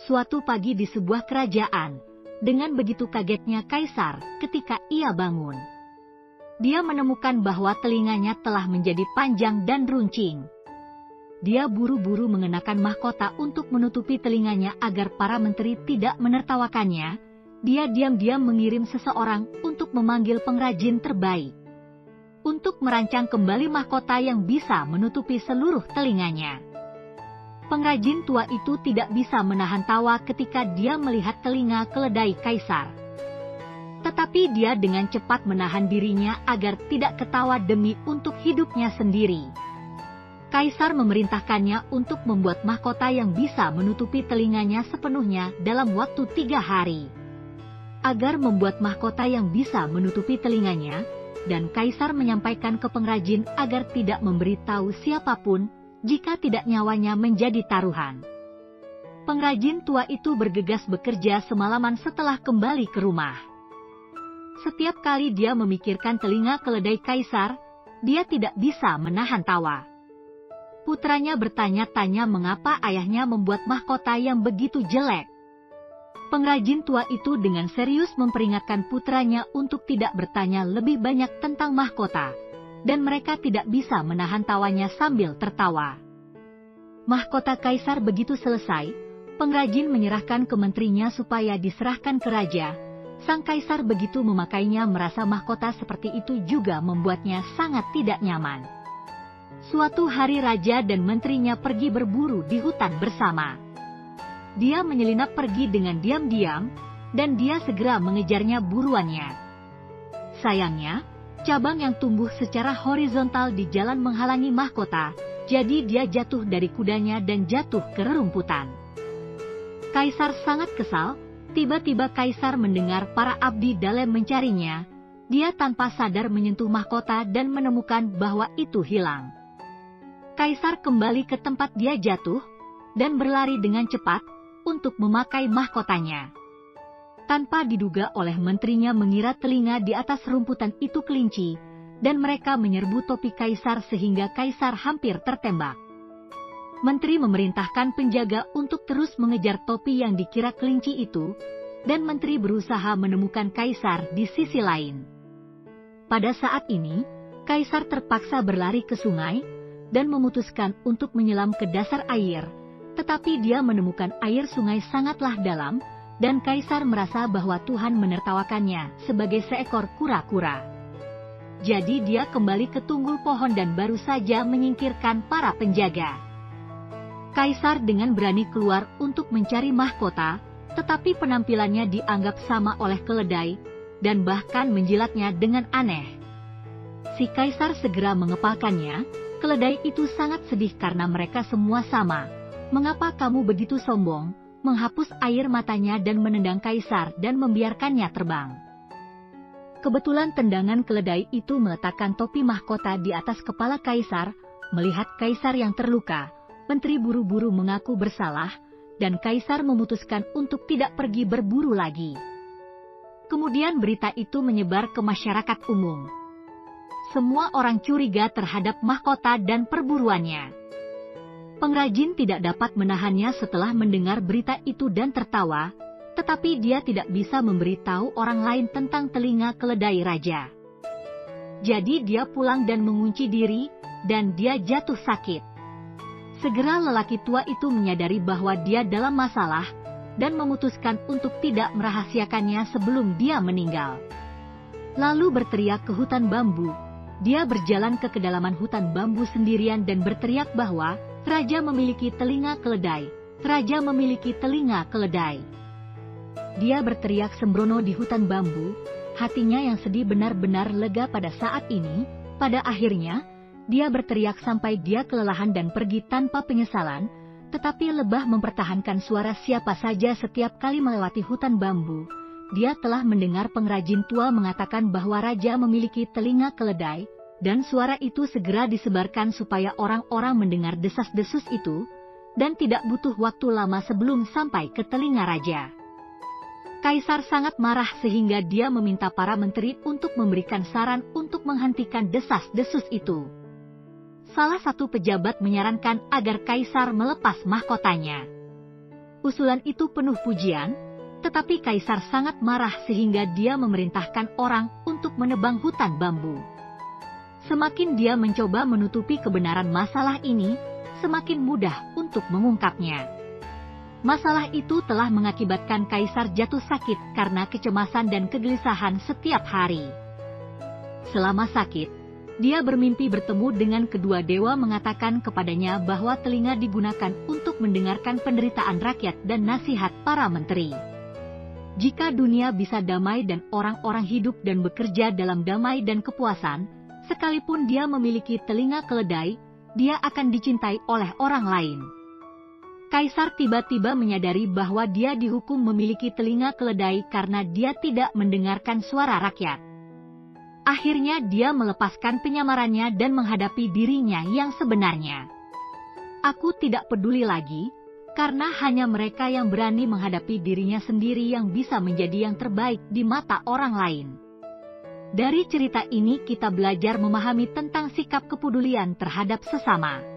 Suatu pagi di sebuah kerajaan, dengan begitu kagetnya Kaisar ketika ia bangun. Dia menemukan bahwa telinganya telah menjadi panjang dan runcing. Dia buru-buru mengenakan mahkota untuk menutupi telinganya agar para menteri tidak menertawakannya. Dia diam-diam mengirim seseorang untuk memanggil pengrajin terbaik, untuk merancang kembali mahkota yang bisa menutupi seluruh telinganya. Pengrajin tua itu tidak bisa menahan tawa ketika dia melihat telinga keledai Kaisar. Tetapi dia dengan cepat menahan dirinya agar tidak ketawa demi untuk hidupnya sendiri. Kaisar memerintahkannya untuk membuat mahkota yang bisa menutupi telinganya sepenuhnya dalam waktu 3 hari. Agar membuat mahkota yang bisa menutupi telinganya, dan Kaisar menyampaikan ke pengrajin agar tidak memberitahu siapapun jika tidak nyawanya menjadi taruhan. Pengrajin tua itu bergegas bekerja semalaman setelah kembali ke rumah. Setiap kali dia memikirkan telinga keledai Kaisar, dia tidak bisa menahan tawa. Putranya bertanya-tanya mengapa ayahnya membuat mahkota yang begitu jelek. Pengrajin tua itu dengan serius memperingatkan putranya untuk tidak bertanya lebih banyak tentang mahkota, dan mereka tidak bisa menahan tawanya sambil tertawa. Mahkota Kaisar begitu selesai, pengrajin menyerahkan ke menterinya supaya diserahkan ke raja. Sang Kaisar begitu memakainya merasa mahkota seperti itu juga membuatnya sangat tidak nyaman. Suatu hari raja dan menterinya pergi berburu di hutan bersama. Dia menyelinap pergi dengan diam-diam, dan dia segera mengejarnya buruannya. Sayangnya, cabang yang tumbuh secara horizontal di jalan menghalangi mahkota, jadi dia jatuh dari kudanya dan jatuh ke rerumputan. Kaisar sangat kesal. Tiba-tiba Kaisar mendengar para abdi dalam mencarinya. Dia tanpa sadar menyentuh mahkota dan menemukan bahwa itu hilang. Kaisar kembali ke tempat dia jatuh, dan berlari dengan cepat untuk memakai mahkotanya. Tanpa diduga oleh menterinya mengira telinga di atas rumputan itu kelinci, dan mereka menyerbu topi Kaisar sehingga Kaisar hampir tertembak. Menteri memerintahkan penjaga untuk terus mengejar topi yang dikira kelinci itu, dan menteri berusaha menemukan Kaisar di sisi lain. Pada saat ini, Kaisar terpaksa berlari ke sungai, dan memutuskan untuk menyelam ke dasar air, tetapi dia menemukan air sungai sangatlah dalam, dan Kaisar merasa bahwa Tuhan menertawakannya sebagai seekor kura-kura. Jadi dia kembali ke tunggul pohon dan baru saja menyingkirkan para penjaga. Kaisar dengan berani keluar untuk mencari mahkota, tetapi penampilannya dianggap sama oleh keledai, dan bahkan menjilatnya dengan aneh. Si Kaisar segera mengepalkannya. Keledai itu sangat sedih karena mereka semua sama. Mengapa kamu begitu sombong? Menghapus air matanya dan menendang Kaisar dan membiarkannya terbang. Kebetulan tendangan keledai itu meletakkan topi mahkota di atas kepala Kaisar. Melihat Kaisar yang terluka, menteri buru-buru mengaku bersalah, dan Kaisar memutuskan untuk tidak pergi berburu lagi. Kemudian berita itu menyebar ke masyarakat umum. Semua orang curiga terhadap mahkota dan perburuannya. Pengrajin tidak dapat menahannya setelah mendengar berita itu dan tertawa, tetapi dia tidak bisa memberitahu orang lain tentang telinga keledai raja. Jadi dia pulang dan mengunci diri, dan dia jatuh sakit. Segera lelaki tua itu menyadari bahwa dia dalam masalah, dan memutuskan untuk tidak merahasiakannya sebelum dia meninggal. Lalu berteriak ke hutan bambu. Dia berjalan ke kedalaman hutan bambu sendirian dan berteriak bahwa raja memiliki telinga keledai. Raja memiliki telinga keledai. Dia berteriak sembrono di hutan bambu. Hatinya yang sedih benar-benar lega pada saat ini. Pada akhirnya, dia berteriak sampai dia kelelahan dan pergi tanpa penyesalan. Tetapi lebah mempertahankan suara siapa saja setiap kali melewati hutan bambu. Dia telah mendengar pengrajin tua mengatakan bahwa raja memiliki telinga keledai, dan suara itu segera disebarkan supaya orang-orang mendengar desas-desus itu, dan tidak butuh waktu lama sebelum sampai ke telinga raja. Kaisar sangat marah sehingga dia meminta para menteri untuk memberikan saran untuk menghentikan desas-desus itu. Salah satu pejabat menyarankan agar Kaisar melepas mahkotanya. Usulan itu penuh pujian, tetapi kaisar sangat marah sehingga dia memerintahkan orang untuk menebang hutan bambu. Semakin dia mencoba menutupi kebenaran masalah ini, semakin mudah untuk mengungkapnya. Masalah itu telah mengakibatkan kaisar jatuh sakit karena kecemasan dan kegelisahan setiap hari. Selama sakit, dia bermimpi bertemu dengan kedua dewa mengatakan kepadanya bahwa telinga digunakan untuk mendengarkan penderitaan rakyat dan nasihat para menteri. Jika dunia bisa damai dan orang-orang hidup dan bekerja dalam damai dan kepuasan, sekalipun dia memiliki telinga keledai, dia akan dicintai oleh orang lain. Kaisar tiba-tiba menyadari bahwa dia dihukum memiliki telinga keledai karena dia tidak mendengarkan suara rakyat. Akhirnya dia melepaskan penyamarannya dan menghadapi dirinya yang sebenarnya. Aku tidak peduli lagi, karena hanya mereka yang berani menghadapi dirinya sendiri yang bisa menjadi yang terbaik di mata orang lain. Dari cerita ini kita belajar memahami tentang sikap kepedulian terhadap sesama.